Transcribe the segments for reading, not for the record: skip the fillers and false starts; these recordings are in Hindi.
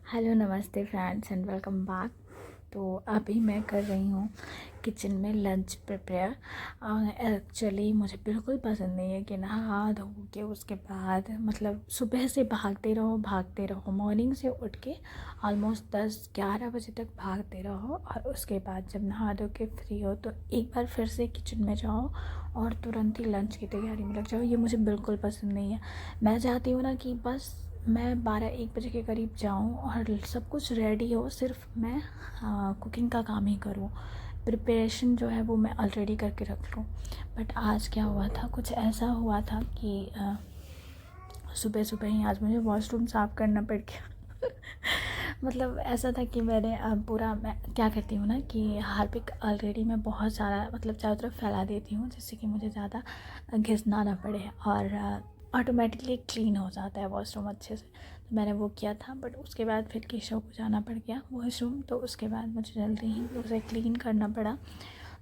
हेलो नमस्ते फ्रेंड्स एंड वेलकम बैक। तो अभी मैं कर रही हूँ किचन में लंच प्रिपेयर। एक्चुअली मुझे बिल्कुल पसंद नहीं है कि नहा धो के उसके बाद मतलब सुबह से भागते रहो मॉर्निंग से उठ के ऑलमोस्ट 10-11 बजे तक भागते रहो और उसके बाद जब नहा धो के फ्री हो तो एक बार फिर से किचन में जाओ और तुरंत ही लंच की तैयारी में लग जाओ। ये मुझे बिल्कुल पसंद नहीं है। मैं चाहती हूँ ना कि बस मैं 12-1 बजे के करीब जाऊँ और सब कुछ रेडी हो, सिर्फ मैं कुकिंग का काम ही करूँ। प्रिपरेशन जो है वो मैं ऑलरेडी करके रख लूँ। बट आज क्या हुआ था, कुछ ऐसा हुआ था कि सुबह सुबह ही आज मुझे वॉशरूम साफ़ करना पड़ गया। मतलब ऐसा था कि मैंने पूरा मैं क्या करती हूँ ना कि हार्पिक ऑलरेडी मैं बहुत सारा मतलब चारों तरफ फैला देती हूँ जिससे कि मुझे ज़्यादा घिसना ना पड़े और ऑटोमेटिकली क्लीन हो जाता है वॉशरूम अच्छे से। तो मैंने वो किया था, बट उसके बाद फिर केशव को जाना पड़ गया वॉशरूम, तो उसके बाद मुझे जल्दी ही उसे क्लीन करना पड़ा।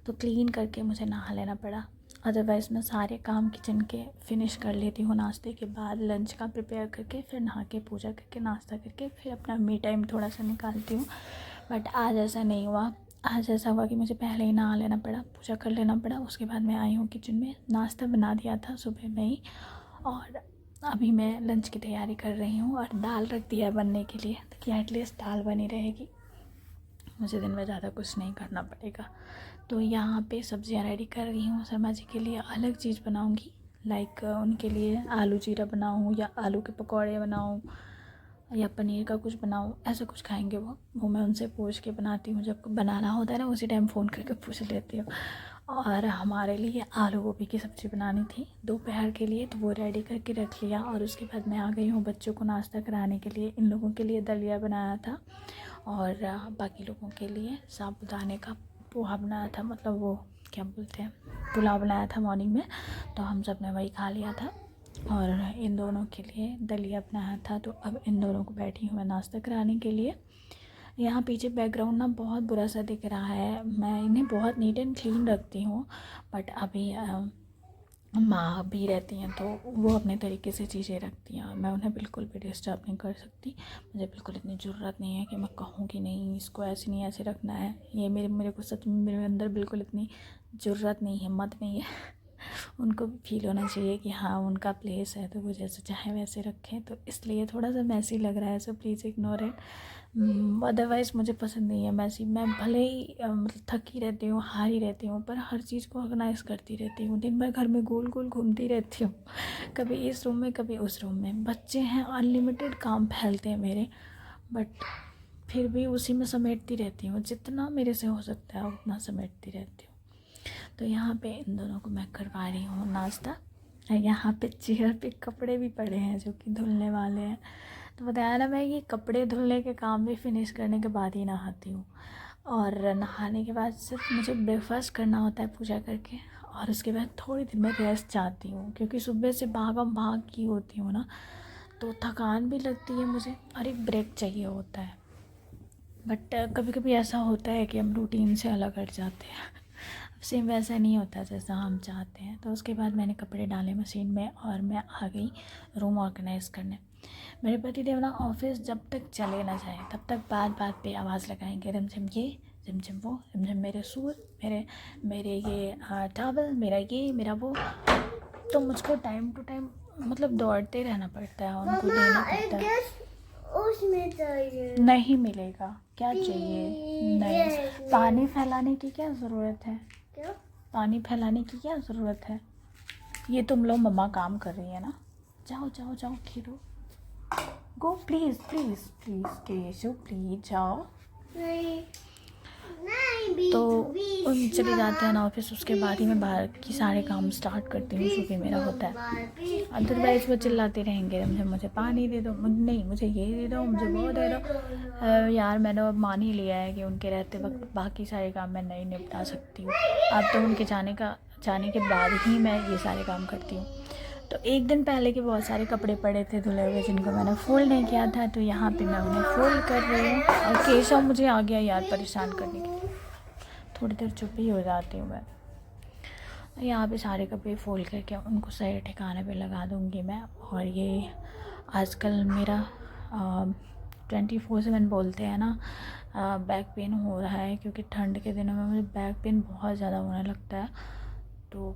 तो क्लीन करके मुझे नहा लेना पड़ा। अदरवाइज़ मैं सारे काम किचन के फिनिश कर लेती हूँ नाश्ते के बाद, लंच का प्रिपेयर करके फिर नहा के पूजा करके नाश्ता करके फिर अपना मी टाइम थोड़ा सा निकालती हूँ। बट आज ऐसा नहीं हुआ। आज ऐसा हुआ कि मुझे पहले ही नहा लेना पड़ा, पूजा कर लेना पड़ा। उसके बाद मैं आई हूँ किचन में, नाश्ता बना दिया था सुबह में ही और अभी मैं लंच की तैयारी कर रही हूँ और दाल रख दिया है बनने के लिए ताकि एटलीस्ट दाल बनी रहेगी, मुझे दिन में ज़्यादा कुछ नहीं करना पड़ेगा। तो यहाँ पे सब्जियाँ रेडी कर रही हूँ। शर्मा जी के लिए अलग चीज़ बनाऊँगी, लाइक उनके लिए आलू जीरा बनाऊँ या आलू के पकौड़े बनाऊँ या पनीर का कुछ बनाऊँ, ऐसा कुछ खाएंगे वो मैं उनसे पूछ के बनाती हूँ। जब बनाना होता है ना उसी टाइम फ़ोन करके पूछ लेती हूँ। और हमारे लिए आलू गोभी की सब्ज़ी बनानी थी दोपहर के लिए, तो वो रेडी करके रख लिया। और उसके बाद मैं आ गई हूँ बच्चों को नाश्ता कराने के लिए। इन लोगों के लिए दलिया बनाया था और बाकी लोगों के लिए साबूदाने का पोहा बनाया था, मतलब वो क्या बोलते हैं, पुलाव बनाया था मॉर्निंग में, तो हम सब ने वही खा लिया था। और इन दोनों के लिए दलिया बनाया था। तो अब इन दोनों को बैठी हूँ मैं नाश्ता कराने के लिए। यहाँ पीछे बैकग्राउंड ना बहुत बुरा सा दिख रहा है। मैं इन्हें बहुत नीट एंड क्लीन रखती हूँ, बट अभी माँ भी रहती हैं तो वो अपने तरीके से चीज़ें रखती हैं, मैं उन्हें बिल्कुल भी डिस्टर्ब नहीं कर सकती। मुझे बिल्कुल इतनी ज़रूरत नहीं है कि मैं कहूँ कि नहीं इसको ऐसे नहीं ऐसे रखना है। ये मेरे को सच में मेरे अंदर बिल्कुल इतनी ज़रूरत नहीं, हिम्मत नहीं है। उनको भी फील होना चाहिए कि हाँ उनका प्लेस है तो वो जैसे चाहे वैसे रखें। तो इसलिए थोड़ा सा मैसी लग रहा है, so please ignore it. Otherwise मुझे पसंद नहीं है मैसी। मैं भले ही मतलब थकी रहती हूँ, हारी रहती हूँ, पर हर चीज़ को ऑर्गेनाइज़ करती रहती हूँ। दिन भर घर में गोल गोल घूमती रहती हूँ, कभी इस रूम में कभी उस रूम में। बच्चे हैं, अनलिमिटेड काम फैलते हैं मेरे, बट फिर भी उसी में समेटती रहती हूँ। जितना मेरे से हो सकता है उतना समेटती रहती हूँ। तो यहाँ पे इन दोनों को मैं करवा रही हूँ नाश्ता। यहाँ पे चेयर पे कपड़े भी पड़े हैं जो कि धुलने वाले हैं। तो बताया ना, मैं ये कपड़े धुलने के काम भी फिनिश करने के बाद ही नहाती हूँ। और नहाने के बाद सिर्फ मुझे ब्रेकफास्ट करना होता है पूजा करके, और उसके बाद थोड़ी देर मैं रेस्ट चाहती हूँ क्योंकि सुबह से भागम भाग की होती हूँ ना, तो थकान भी लगती है मुझे और एक ब्रेक चाहिए होता है। बट कभी कभी ऐसा होता है कि हम रूटीन से अलग हट जाते हैं। सेम वैसा नहीं होता जैसा हम चाहते हैं। तो उसके बाद मैंने कपड़े डाले मशीन में और मैं आ गई रूम ऑर्गेनाइज़ करने। मेरे पति देव ना ऑफिस जब तक चले ना जाए तब तक बात बात पे आवाज़ लगाएंगे, रिमझिम ये रिमझिम वो, रिमझिम मेरे सूट, मेरे मेरे ये टॉवल, मेरा ये मेरा वो। तो मुझको टाइम टू टाइम मतलब दौड़ते रहना पड़ता है, उनको देना पड़ता है। उसमें चाहिए नहीं मिलेगा, क्या चाहिए? नहीं, पानी फैलाने की क्या ज़रूरत है? क्यों पानी फैलाने की क्या ज़रूरत है? ये तुम लोग मम्मा काम कर रही है ना, जाओ जाओ जाओ खेलो, go please please please Keshav please जाओ। नहीं नहीं, तो उन चले जाते हैं ना ऑफिस, उसके बाद ही मैं बाहर की सारे काम स्टार्ट करती हूँ जो कि मेरा होता है। अदरवाइज़ वो चिल्लाते रहेंगे, मुझे पानी दे दो, नहीं मुझे ये दे दो, मुझे वो दे दो। यार मैंने अब मान ही लिया है कि उनके रहते वक्त बाकी सारे काम मैं नहीं निपटा सकती हूँ। अब तो उनके जाने के बाद ही मैं ये सारे काम करती हूँ। तो एक दिन पहले के बहुत सारे कपड़े पड़े थे धुले हुए जिनको मैंने फ़ोल्ड नहीं किया था, तो यहाँ पे मैं उन्हें फ़ोल्ड कर रही हूँ। और केशव मुझे आ गया यार परेशान करने के लिए, थोड़ी देर चुप ही हो जाती हूँ मैं। यहाँ पे सारे कपड़े फ़ोल्ड करके उनको सही ठिकाने पे लगा दूँगी मैं। और ये आजकल मेरा 24/7 बोलते हैं ना बैक पेन हो रहा है, क्योंकि ठंड के दिनों में मुझे बैक पेन बहुत ज़्यादा होने लगता है। तो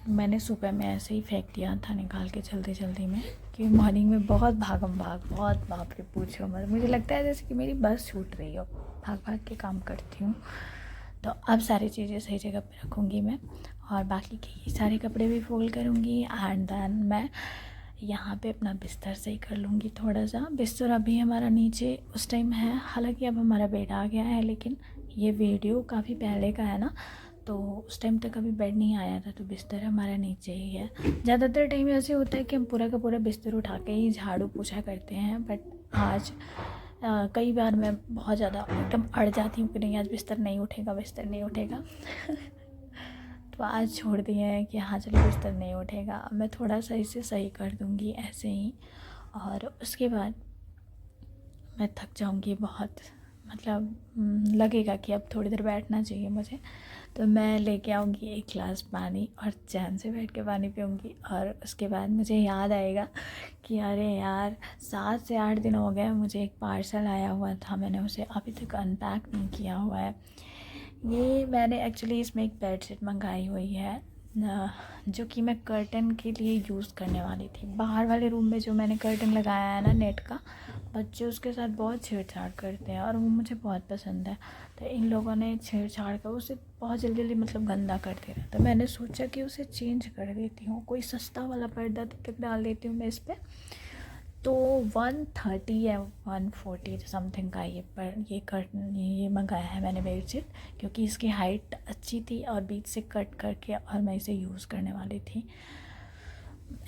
मैंने सुबह में ऐसे ही फेंक दिया था निकाल के जल्दी जल्दी में, कि मॉर्निंग में बहुत भागम भाग, बहुत बाप रे पूछो मत, मुझे लगता है जैसे कि मेरी बस छूट रही हो, भाग भाग के काम करती हूँ। तो अब सारी चीज़ें सही जगह पे रखूँगी मैं, और बाकी के सारे कपड़े भी फोल्ड करूँगी। एंड देन मैं यहाँ पे अपना बिस्तर सही कर लूँगी थोड़ा सा। बिस्तर अभी हमारा नीचे उस टाइम है, हालांकि अब हमारा बेड आ गया है, लेकिन ये वीडियो काफ़ी पहले का है ना, तो उस टाइम तक अभी बेड नहीं आया था, तो बिस्तर हमारा नीचे ही है। ज़्यादातर टाइम ऐसे होता है कि हम पूरा का पूरा बिस्तर उठा के ही झाड़ू पोछा करते हैं, बट आज कई बार मैं बहुत ज़्यादा एकदम अड़ जाती हूँ कि नहीं आज बिस्तर नहीं उठेगा, बिस्तर नहीं उठेगा। तो आज छोड़ दिए हैं कि हाँ चलो बिस्तर नहीं उठेगा, अब मैं थोड़ा सा इसे सही कर दूँगी ऐसे ही। और उसके बाद मैं थक जाऊँगी बहुत, मतलब लगेगा कि अब थोड़ी देर बैठना चाहिए मुझे, तो मैं लेके आऊँगी एक गिलास पानी और चैन से बैठ के पानी पीऊँगी। और उसके बाद मुझे याद आएगा कि अरे यार 7 से 8 दिन हो गए मुझे एक पार्सल आया हुआ था, मैंने उसे अभी तक अनपैक नहीं किया हुआ है। ये मैंने एक्चुअली इसमें एक बेडशीट मंगाई हुई है जो कि मैं कर्टन के लिए यूज़ करने वाली थी। बाहर वाले रूम में जो मैंने कर्टन लगाया है ना नेट का, बच्चे उसके साथ बहुत छेड़छाड़ करते हैं और वो मुझे बहुत पसंद है। तो इन लोगों ने छेड़छाड़ कर उसे बहुत जल्दी जल्दी मतलब गंदा करते रहे, तो मैंने सोचा कि उसे चेंज कर देती हूँ, कोई सस्ता वाला पर्दा तक डाल देती हूँ मैं इस पर। तो 130 या 140 समथिंग का ये कर्टन ये मंगाया है मैंने बेडशीट, क्योंकि इसकी हाइट अच्छी थी और बीच से कट करके और मैं इसे यूज़ करने वाली थी।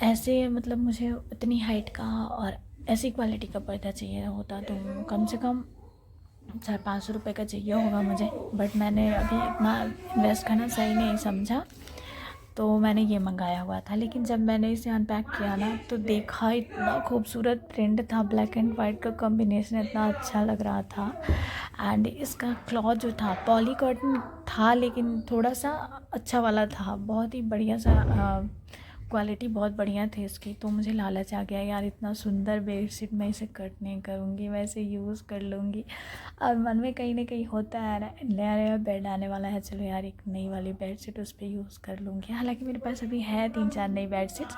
ऐसे मतलब मुझे उतनी हाइट का और ऐसी क्वालिटी का पर्दा चाहिए होता तो कम से कम 400-500 रुपये का चाहिए होगा मुझे, बट मैंने अभी इतना इन्वेस्ट करना सही नहीं समझा, तो मैंने ये मंगाया हुआ था। लेकिन जब मैंने इसे अनपैक किया ना तो देखा इतना खूबसूरत प्रिंट था, ब्लैक एंड वाइट का कॉम्बिनेशन इतना अच्छा लग रहा था। एंड इसका क्लॉथ जो था पॉली कॉटन था, लेकिन थोड़ा सा अच्छा वाला था, बहुत ही बढ़िया सा क्वालिटी बहुत बढ़िया थी इसकी। तो मुझे लालच आ गया यार इतना सुंदर बेडशीट मैं इसे कट नहीं करूँगी, मैं इसे यूज़ कर लूँगी। और मन में कहीं ना कहीं होता है नया नया बेड आने वाला है, चलो यार एक नई वाली बेडशीट उस पर यूज़ कर लूँगी। हालांकि मेरे पास अभी है 3-4 नई बेडशीट्स,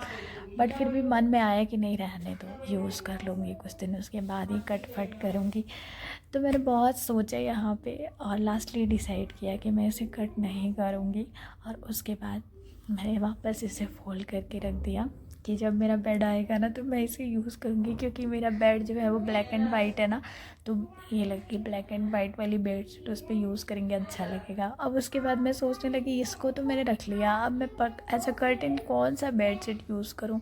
बट फिर भी मन में आया कि नहीं रहने दो, यूज़ कर लूँगी कुछ दिन, उसके बाद ही कट फट करूँगी। तो मैंने बहुत सोचा यहाँ पे और लास्टली डिसाइड किया कि मैं इसे कट नहीं करूँगी। और उसके बाद मैंने वापस इसे फोल्ड करके रख दिया कि जब मेरा बेड आएगा ना तो मैं इसे यूज़ करूँगी, क्योंकि मेरा बेड जो है वो ब्लैक एंड वाइट है ना, तो ये लगी ब्लैक एंड वाइट वाली बेडशीट उस पर यूज़ करेंगे अच्छा लगेगा। अब उसके बाद मैं सोचने लगी इसको तो मैंने रख लिया, अब मैं एज अ कर्टन कौन सा बेडशीट यूज़ करूँ।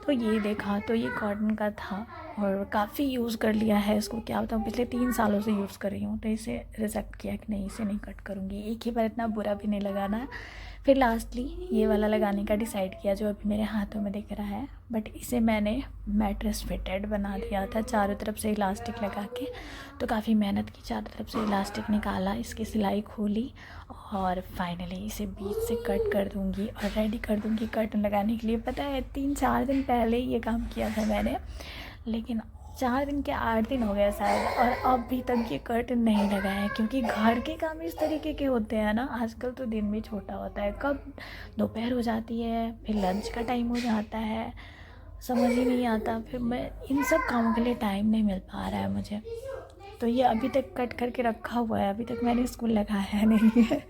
तो ये देखा तो ये कॉटन का था और काफ़ी यूज़ कर लिया है इसको, क्या बताऊँ पिछले 3 सालों से यूज़ कर रही हूँ। तो इसे रिजेक्ट किया कि नहीं इसे नहीं कट करूँगी, एक ही बार इतना बुरा भी नहीं लगाना है। फिर लास्टली ये वाला लगाने का डिसाइड किया जो अभी मेरे हाथों में दिख रहा है, बट इसे मैंने मैट्रेस फिटेड बना दिया था चारों तरफ से इलास्टिक लगा के। तो काफ़ी मेहनत की, चारों तरफ से इलास्टिक निकाला, इसकी सिलाई खोली और फाइनली इसे बीच से कट कर दूँगी और रेडी कर दूँगी कर्टन लगाने के लिए। पता है 3-4 दिन पहले ही ये काम किया था मैंने, लेकिन 4 दिन के 8 दिन हो गया शायद और अभी तक ये कर्टन नहीं लगा है, क्योंकि घर के काम इस तरीके के होते हैं ना आजकल, तो दिन भी छोटा होता है, कब दोपहर हो जाती है फिर लंच का टाइम हो जाता है, समझ ही नहीं आता, फिर मैं इन सब कामों के लिए टाइम नहीं मिल पा रहा है मुझे। तो ये अभी तक कट करके रखा हुआ है, अभी तक मैंने इसको लगाया नहीं है।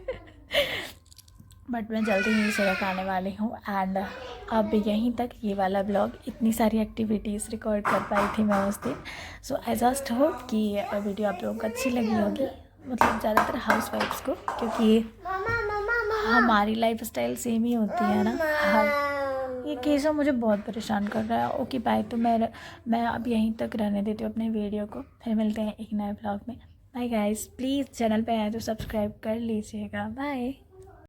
बट मैं जल्दी ही इसे लगाने वाली हूँ। एंड अब यहीं तक ये वाला ब्लॉग, इतनी सारी एक्टिविटीज़ रिकॉर्ड कर पाई थी मैं उस दिन। सो आई जस्ट होप कि ये वीडियो आप लोगों को अच्छी लगी होगी, मतलब ज़्यादातर हाउस वाइफ्स को, क्योंकि हमारी लाइफ स्टाइल सेम ही होती है ना। हाँ ये केसा मुझे बहुत परेशान कर रहा है। ओके बाय, तो मैं अब यहीं तक रहने देती हूँ अपने वीडियो को, फिर मिलते हैं एक नए ब्लॉग में। बाय गाइस, प्लीज़ चैनल पे आए तो सब्सक्राइब कर लीजिएगा। बाय।